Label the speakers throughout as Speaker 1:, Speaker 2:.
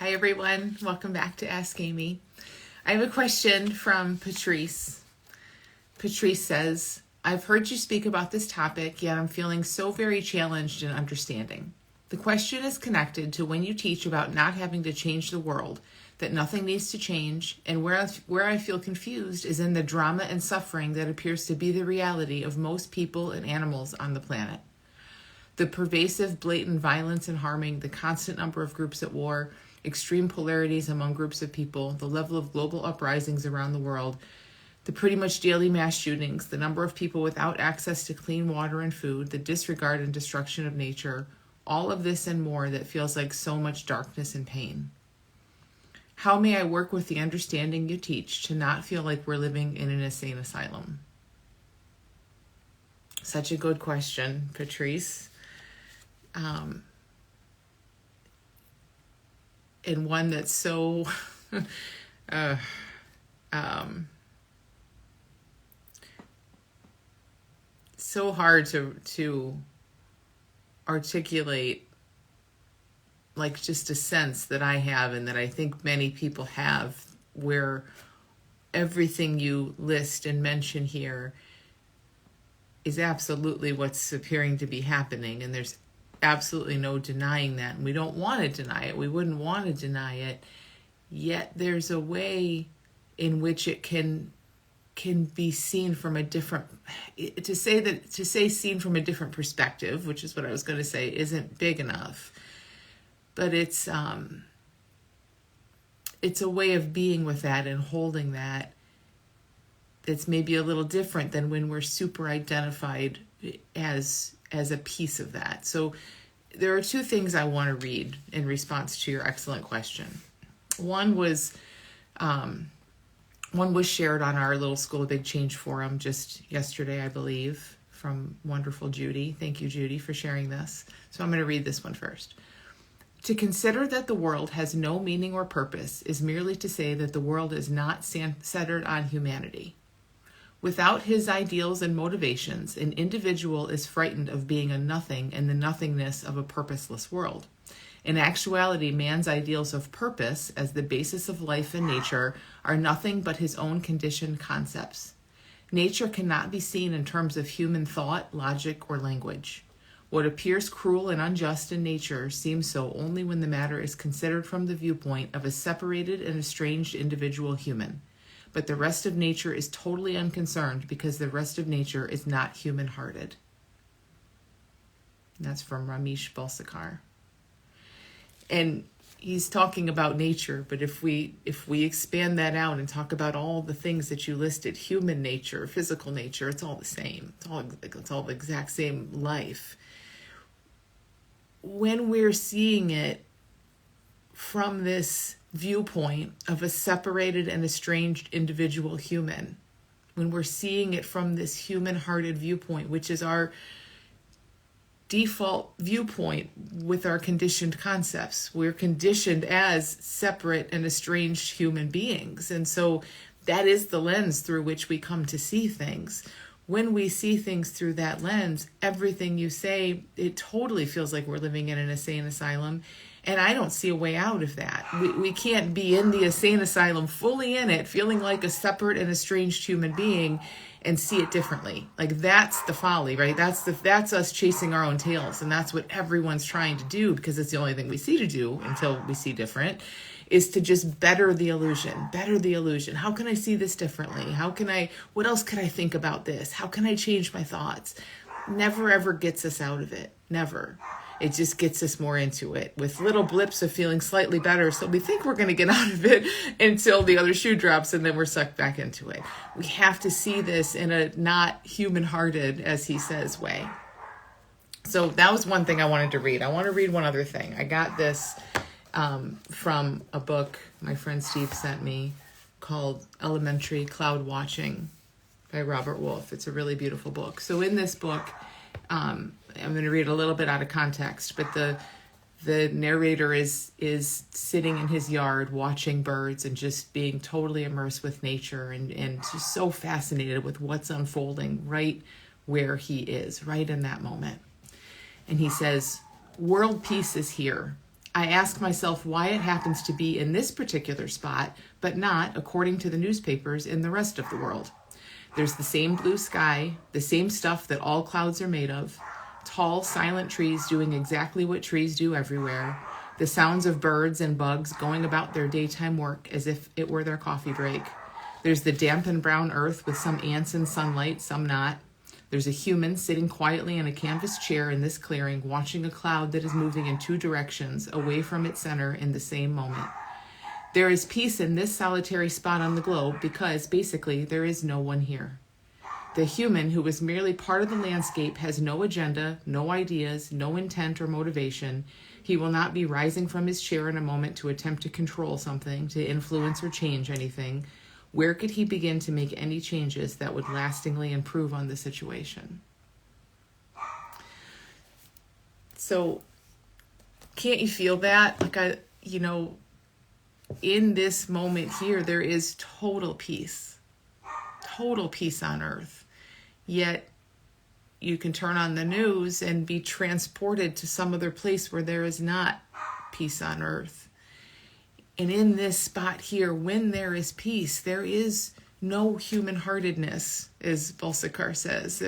Speaker 1: Hi everyone, welcome back to Ask Amy. I have a question from Patrice. Patrice says, I've heard you speak about this topic, yet I'm feeling so very challenged in understanding. The question is connected to when you teach about not having to change the world, that nothing needs to change, and where I feel confused is in the drama and suffering that appears to be the reality of most people and animals on the planet. The pervasive, blatant violence and harming, the constant number of groups at war, extreme polarities among groups of people, the level of global uprisings around the world, the pretty much daily mass shootings, the number of people without access to clean water and food, the disregard and destruction of nature, all of this and more that feels like so much darkness and pain. How may I work with the understanding you teach to not feel like we're living in an insane asylum? Such a good question, Patrice. And one that's so so hard to articulate, like just a sense that I have and that I think many people have, where everything you list and mention here is absolutely what's appearing to be happening, and there's absolutely no denying that, and we don't want to deny it. We wouldn't want to deny it. Yet there's a way in which it can be seen from a different, to say seen from a different perspective, which is what I was going to say, isn't big enough. But it's a way of being with that and holding that that's maybe a little different than when we're super identified as a piece of that. So there are two things I want to read in response to your excellent question. One was shared on our little School of Big Change forum just yesterday, I believe, from wonderful Judy. Thank you, Judy, for sharing this. So I'm going to read this one first. To consider that the world has no meaning or purpose is merely to say that the world is not centered on humanity. Without his ideals and motivations, an individual is frightened of being a nothing in the nothingness of a purposeless world. In actuality, man's ideals of purpose as the basis of life and nature are nothing but his own conditioned concepts. Nature cannot be seen in terms of human thought, logic, or language. What appears cruel and unjust in nature seems so only when the matter is considered from the viewpoint of a separated and estranged individual human. But the rest of nature is totally unconcerned because the rest of nature is not human-hearted. And that's from Ramesh Balsekar. And he's talking about nature, but if we expand that out and talk about all the things that you listed, human nature, physical nature, it's all the same. It's all the exact same life. When we're seeing it from this viewpoint of a separated and estranged individual human, when we're seeing it from this human-hearted viewpoint, which is our default viewpoint with our conditioned concepts, we're conditioned as separate and estranged human beings. And so that is the lens through which we come to see things. When we see things through that lens, everything you say, it totally feels like we're living in an insane asylum. And I don't see a way out of that. We can't be in the insane asylum, fully in it, feeling like a separate and estranged human being and see it differently. Like, that's the folly, right? That's us chasing our own tails. And that's what everyone's trying to do, because it's the only thing we see to do until we see different, is to just better the illusion. How can I see this differently? What else could I think about this? How can I change my thoughts? Never ever gets us out of it. Never. It just gets us more into it with little blips of feeling slightly better. So we think we're going to get out of it until the other shoe drops and then we're sucked back into it. We have to see this in a not human-hearted, as he says, way. So that was one thing I wanted to read. I want to read one other thing. I got this from a book my friend Steve sent me called Elementary Cloud Watching by Robert Wolfe. It's a really beautiful book. So in this book, I'm going to read a little bit out of context, but the narrator is sitting in his yard watching birds and just being totally immersed with nature and just so fascinated with what's unfolding right where he is, right in that moment. And he says, "World peace is here. I ask myself why it happens to be in this particular spot, but not, according to the newspapers, in the rest of the world. There's the same blue sky, the same stuff that all clouds are made of, tall, silent trees doing exactly what trees do everywhere, the sounds of birds and bugs going about their daytime work as if it were their coffee break. There's the dampened brown earth with some ants in sunlight, some not. There's a human sitting quietly in a canvas chair in this clearing, watching a cloud that is moving in two directions, away from its center in the same moment. There is peace in this solitary spot on the globe because, basically, there is no one here. The human, who is merely part of the landscape, has no agenda, no ideas, no intent or motivation. He will not be rising from his chair in a moment to attempt to control something, to influence or change anything. Where could he begin to make any changes that would lastingly improve on the situation? So, can't you feel that? In this moment here, there is total peace on earth. Yet, you can turn on the news and be transported to some other place where there is not peace on earth. And in this spot here, when there is peace, there is no human-heartedness, as Balsakar says.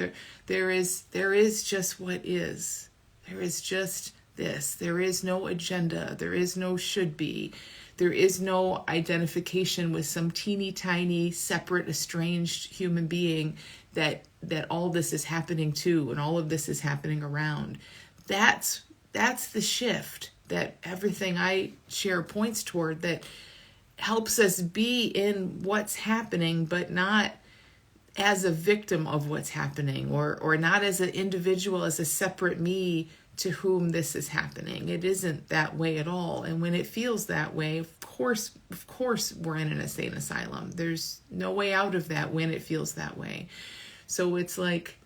Speaker 1: There is just what is. There is just this. There is no agenda. There is no should be. There is no identification with some teeny tiny, separate, estranged human being that all this is happening to and all of this is happening around. That's the shift that everything I share points toward, that helps us be in what's happening, but not as a victim of what's happening, or not as an individual, as a separate me to whom this is happening. It isn't that way at all. And when it feels that way, of course we're in an insane asylum. There's no way out of that when it feels that way. So it's like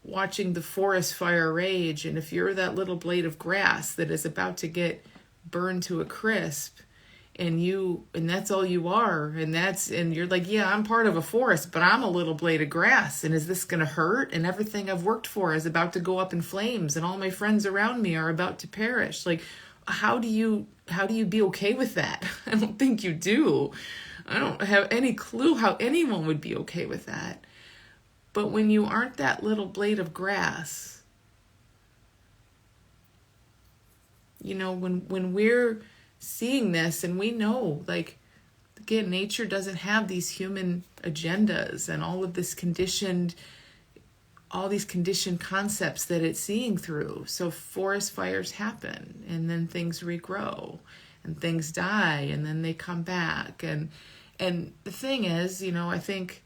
Speaker 1: watching the forest fire rage, and if you're that little blade of grass that is about to get burned to a crisp, and that's all you are, and you're like, yeah, I'm part of a forest, but I'm a little blade of grass, and is this gonna hurt? And everything I've worked for is about to go up in flames, and all my friends around me are about to perish. Like, how do you be okay with that? I don't think you do. I don't have any clue how anyone would be okay with that. But when you aren't that little blade of grass, when we're seeing this, and we know, like, again, nature doesn't have these human agendas and all these conditioned concepts that it's seeing through. So forest fires happen, and then things regrow, and things die, and then they come back. And the thing is, I think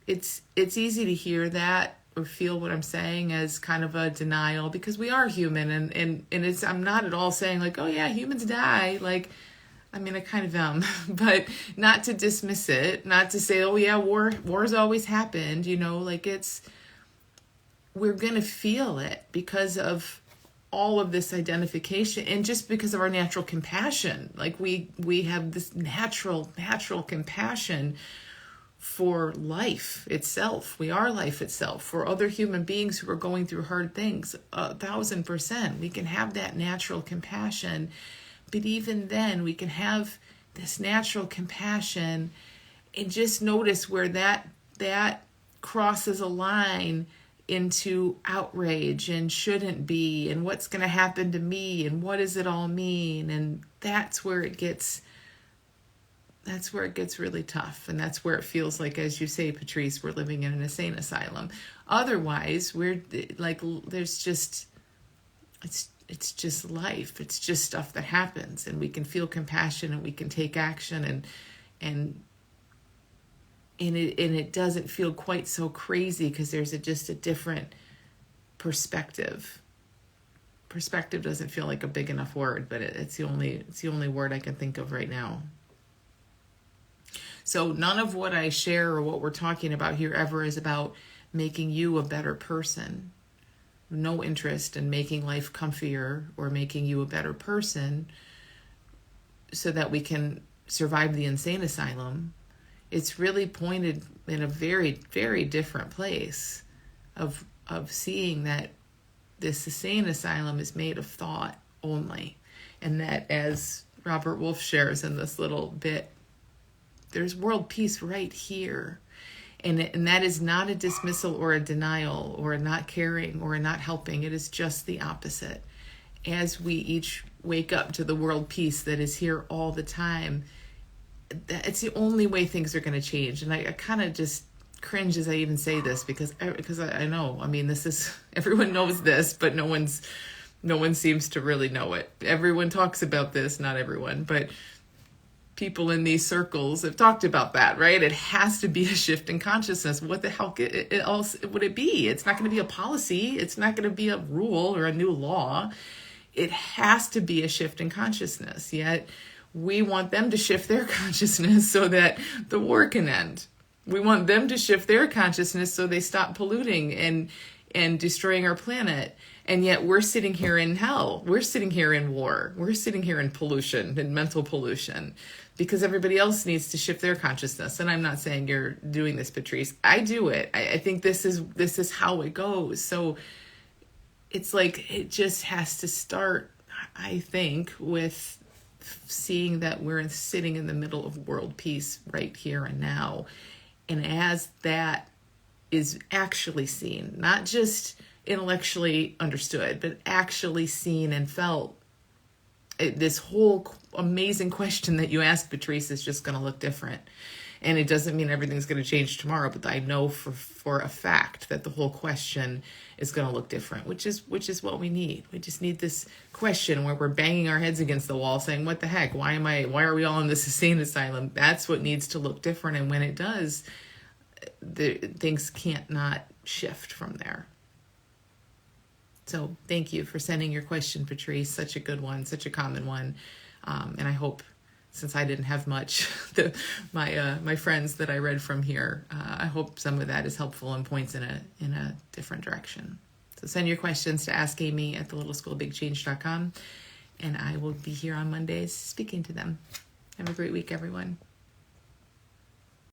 Speaker 1: it's easy to hear that or feel what I'm saying as kind of a denial, because we are human, and I'm not at all saying like, oh yeah, humans die. Like, I mean, I kind of am, but not to dismiss it, not to say, oh yeah, wars always happened, we're gonna feel it because of all of this identification, and just because of our natural compassion. Like we have this natural compassion for life itself. We are life itself. For other human beings who are going through hard things, 1,000%, we can have that natural compassion. But even then, we can have this natural compassion and just notice where that crosses a line into outrage and shouldn't be, and what's going to happen to me, and what does it all mean. And that's where it gets really tough, and that's where it feels like, as you say, Patrice, we're living in an insane asylum. Otherwise, we're like, there's just, it's just life. It's just stuff that happens, and we can feel compassion, and we can take action, and it doesn't feel quite so crazy because there's just a different perspective. Perspective doesn't feel like a big enough word, but it's the only word I can think of right now. So none of what I share or what we're talking about here ever is about making you a better person. No interest in making life comfier or making you a better person so that we can survive the insane asylum. It's really pointed in a very, very different place of seeing that this insane asylum is made of thought only. And that, as Robert Wolf shares in this little bit, there's world peace right here. And that is not a dismissal or a denial or a not caring or a not helping. It is just the opposite. As we each wake up to the world peace that is here all the time, it's the only way things are going to change. And I kind of just cringe as I even say this, because I know, I mean, this is, everyone knows this, but no one seems to really know it. Everyone talks about this, not everyone, but people in these circles have talked about that, right? It has to be a shift in consciousness. What the hell else would it be? It's not going to be a policy. It's not going to be a rule or a new law. It has to be a shift in consciousness. Yet we want them to shift their consciousness so that the war can end. We want them to shift their consciousness so they stop polluting and destroying our planet. And yet we're sitting here in hell. We're sitting here in war. We're sitting here in pollution and mental pollution, because everybody else needs to shift their consciousness. And I'm not saying you're doing this, Patrice. I do it. I think this is how it goes. So it's like, it just has to start, I think, with seeing that we're sitting in the middle of world peace right here and now. And as that is actually seen, not just intellectually understood, but actually seen and felt, this whole amazing question that you asked, Patrice, is just going to look different. And it doesn't mean everything's going to change tomorrow, but I know for a fact that the whole question is going to look different, which is what we need. We just need this question where we're banging our heads against the wall saying, what the heck? Why are we all in this insane asylum? That's what needs to look different. And when it does, things can't not shift from there. So thank you for sending your question, Patrice. Such a good one, such a common one. And I hope, since I didn't have much, my friends that I read from here, I hope some of that is helpful and points in a different direction. So send your questions to askamy@thelittleschoolofbigchange.com, and I will be here on Mondays speaking to them. Have a great week, everyone.